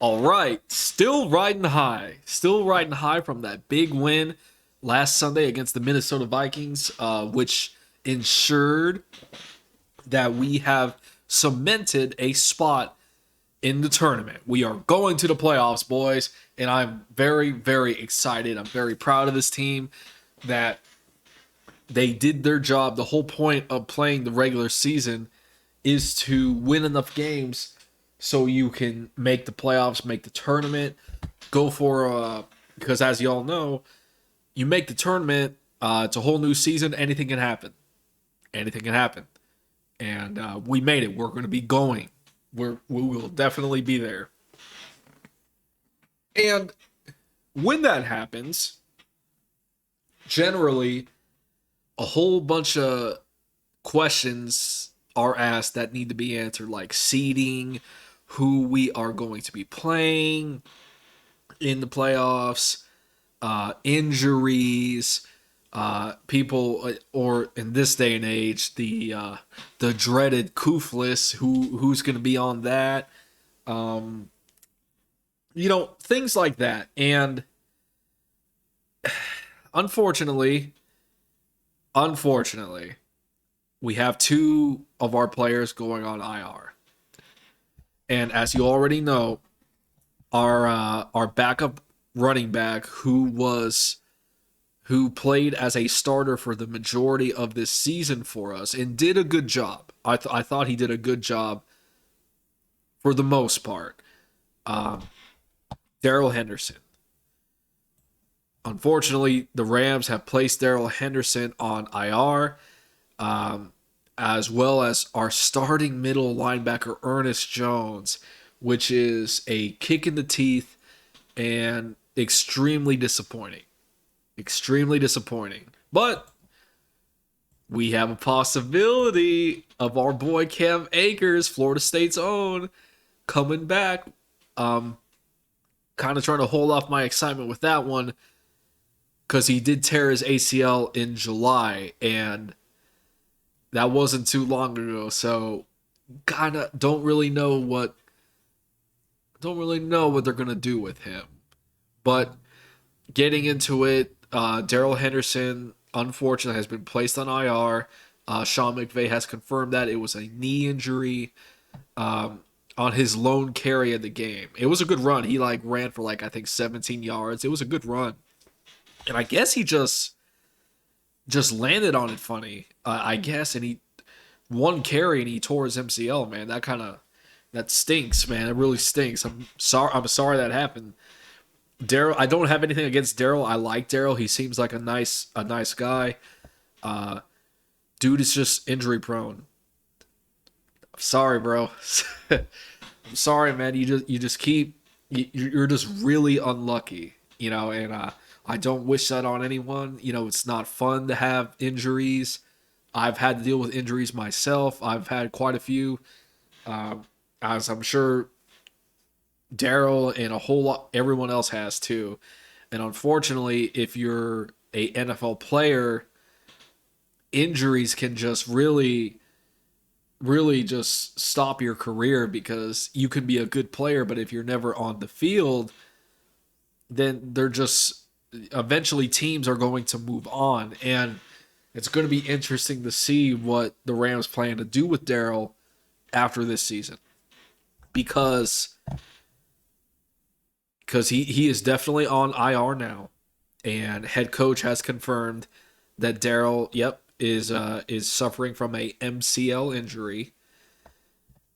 All right, still riding high. Still riding high from that big win last Sunday against the Minnesota Vikings, which ensured that we have cemented a spot in the tournament. We are going to the playoffs, boys, and I'm very, very excited. I'm very proud of this team that they did their job. The whole point of playing the regular season is to win enough games so you can make the playoffs, make the tournament, go for because as you all know, you make the tournament, it's a whole new season. Anything can happen. Anything can happen, and we made it. We're going to be going. We will definitely be there. And when that happens, generally, a whole bunch of questions are asked that need to be answered, like seeding, who we are going to be playing in the playoffs, injuries, people, or in this day and age, the dreaded Koofless, who's going to be on that, things like that. And unfortunately, we have two of our players going on IR. And as you already know, our backup running back who played as a starter for the majority of this season for us and did a good job. I thought he did a good job for the most part. Darrell Henderson. Unfortunately, the Rams have placed Darrell Henderson on IR, as well as our starting middle linebacker, Ernest Jones, which is a kick in the teeth and extremely disappointing. Extremely disappointing. But we have a possibility of our boy Cam Akers, Florida State's own, coming back. Kind of trying to hold off my excitement with that one because he did tear his ACL in July, and that wasn't too long ago. So kind of don't really know what they're gonna do with him. But getting into it, Darrell Henderson, unfortunately, has been placed on IR. Sean McVay has confirmed that it was a knee injury on his lone carry of the game. It was a good run. He ran for I think 17 yards. It was a good run, and I guess he just landed on it funny. I guess, and he one carry and he tore his MCL. Man, that stinks, man. It really stinks. I'm sorry that happened. Darrell, I don't have anything against Darrell. I like Darrell. He seems like a nice guy. Dude is just injury prone. I'm sorry, bro. I'm sorry, man. You're just really unlucky, and I don't wish that on anyone. It's not fun to have injuries. I've had to deal with injuries myself. I've had quite a few, as I'm sure Darrell and a whole lot everyone else has too. And unfortunately, if you're a NFL player, injuries can just really just stop your career, because you can be a good player, but if you're never on the field, then they're just eventually teams are going to move on. And it's going to be interesting to see what the Rams plan to do with Darrell after this season, because he is definitely on IR now, and head coach has confirmed that Darrell, is suffering from a MCL injury,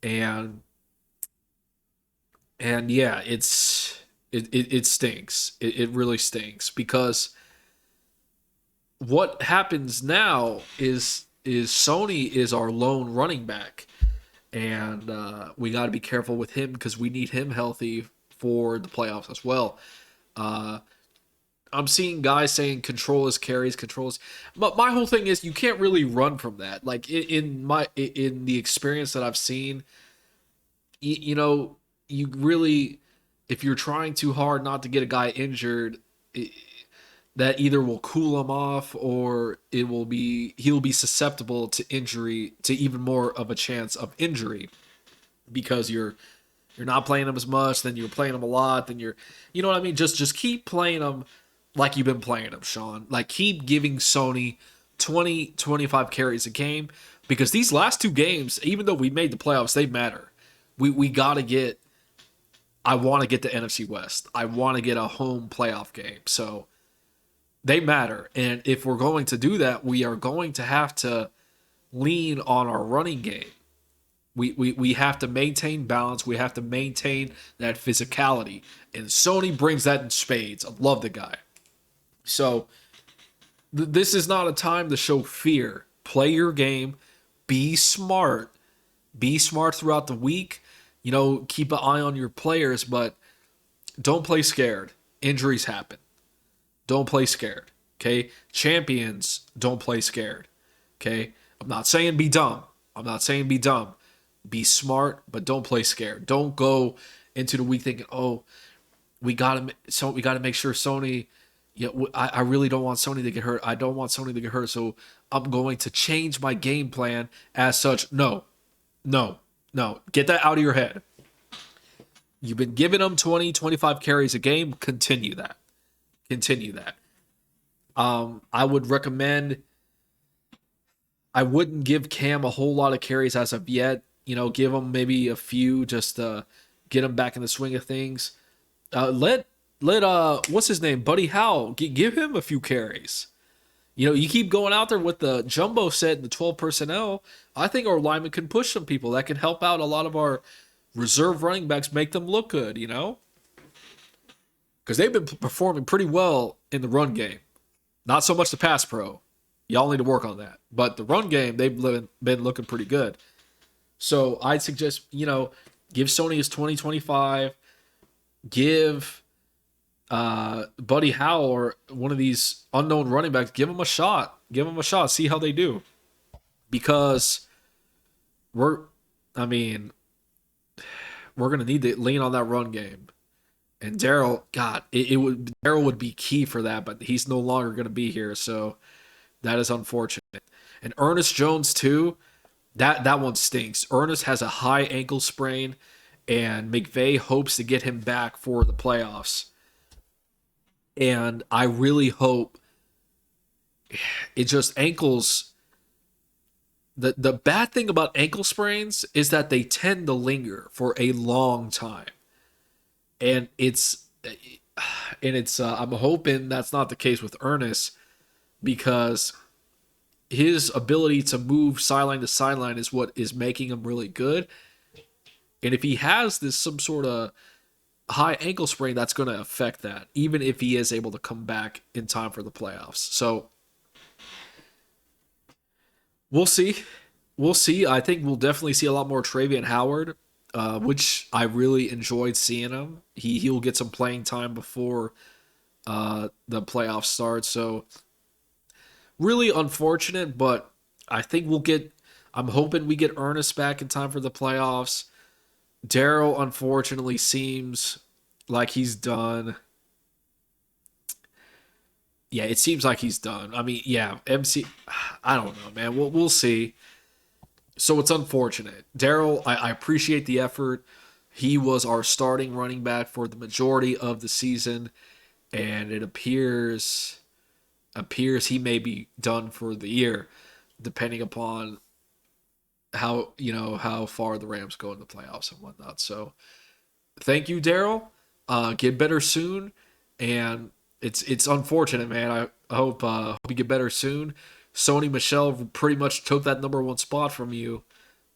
and yeah, it stinks. It really stinks, because what happens now is Sony is our lone running back, and we got to be careful with him because we need him healthy for the playoffs as well. I'm seeing guys saying control his carries, but my whole thing is you can't really run from that. In the experience that I've seen, you really, if you're trying too hard not to get a guy injured, that either will cool him off or he'll be susceptible to injury, to even more of a chance of injury, because you're you're not playing them as much, then you're playing them a lot, then you're, you know what I mean? Just keep playing them like you've been playing them, Sean. Like, keep giving Sony 20, 25 carries a game, because these last two games, even though we made the playoffs, they matter. We got to get, I want to get the NFC West. I want to get a home playoff game. So they matter. And if we're going to do that, we are going to have to lean on our running game. We have to maintain balance. We have to maintain that physicality. And Sony brings that in spades. I love the guy. So this is not a time to show fear. Play your game. Be smart. Be smart throughout the week. You know, keep an eye on your players, but don't play scared. Injuries happen. Don't play scared. Okay? Champions don't play scared. Okay? I'm not saying be dumb. I'm not saying be dumb. Be smart, but don't play scared. Don't go into the week thinking, "Oh, we gotta make sure Sony. Yeah, I really don't want Sony to get hurt. I don't want Sony to get hurt, so I'm going to change my game plan as such." No, no, no. Get that out of your head. You've been giving them 20, 25 carries a game. Continue that. Continue that. I would recommend. I wouldn't give Cam a whole lot of carries as of yet. You know, give him maybe a few just to get him back in the swing of things. Let what's his name, Buddy Howell, give him a few carries. You know, you keep going out there with the jumbo set and the 12 personnel. I think our linemen can push some people. That can help out a lot of our reserve running backs, make them look good. You know, because they've been performing pretty well in the run game. Not so much the pass pro. Y'all need to work on that. But the run game, they've been looking pretty good. So I'd suggest, you know, give Sony his 2025. Give Buddy Howell or one of these unknown running backs, give him a shot. Give him a shot. See how they do. Because we're going to need to lean on that run game. And Darrell, God, Darrell would be key for that, but he's no longer going to be here, so that is unfortunate. And Ernest Jones too, that one stinks. Ernest has a high ankle sprain, and McVay hopes to get him back for the playoffs. And I really hope it just ankles. The bad thing about ankle sprains is that they tend to linger for a long time. And I'm hoping that's not the case with Ernest, because his ability to move sideline to sideline is what is making him really good. And if he has some sort of high ankle sprain, that's going to affect that, even if he is able to come back in time for the playoffs. So we'll see. We'll see. I think we'll definitely see a lot more Travian Howard, which I really enjoyed seeing him. He'll get some playing time before the playoffs start. So really unfortunate, but I think I'm hoping we get Ernest back in time for the playoffs. Darrell, unfortunately, seems like he's done. Yeah, it seems like he's done. I mean, yeah, MC, I don't know, man. We'll see. So it's unfortunate. Darrell, I appreciate the effort. He was our starting running back for the majority of the season, and it appears he may be done for the year, depending upon how far the Rams go in the playoffs and whatnot. So thank you, Darrell. Get better soon. And it's unfortunate, man. I hope you get better soon. Sony Michel pretty much took that number one spot from you,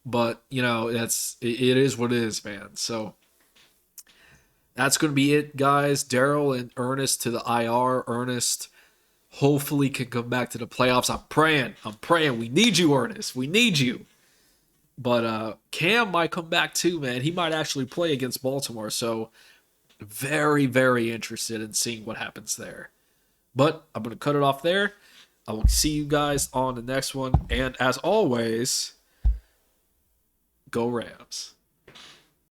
but it is what it is, man. So that's going to be it, guys. Darrell and Ernest to the IR. Ernest hopefully can come back to the playoffs. I'm praying. We need you, Ernest. We need you. But Cam might come back too, man. He might actually play against Baltimore. So very, very interested in seeing what happens there. But I'm going to cut it off there. I will see you guys on the next one. And as always, go Rams.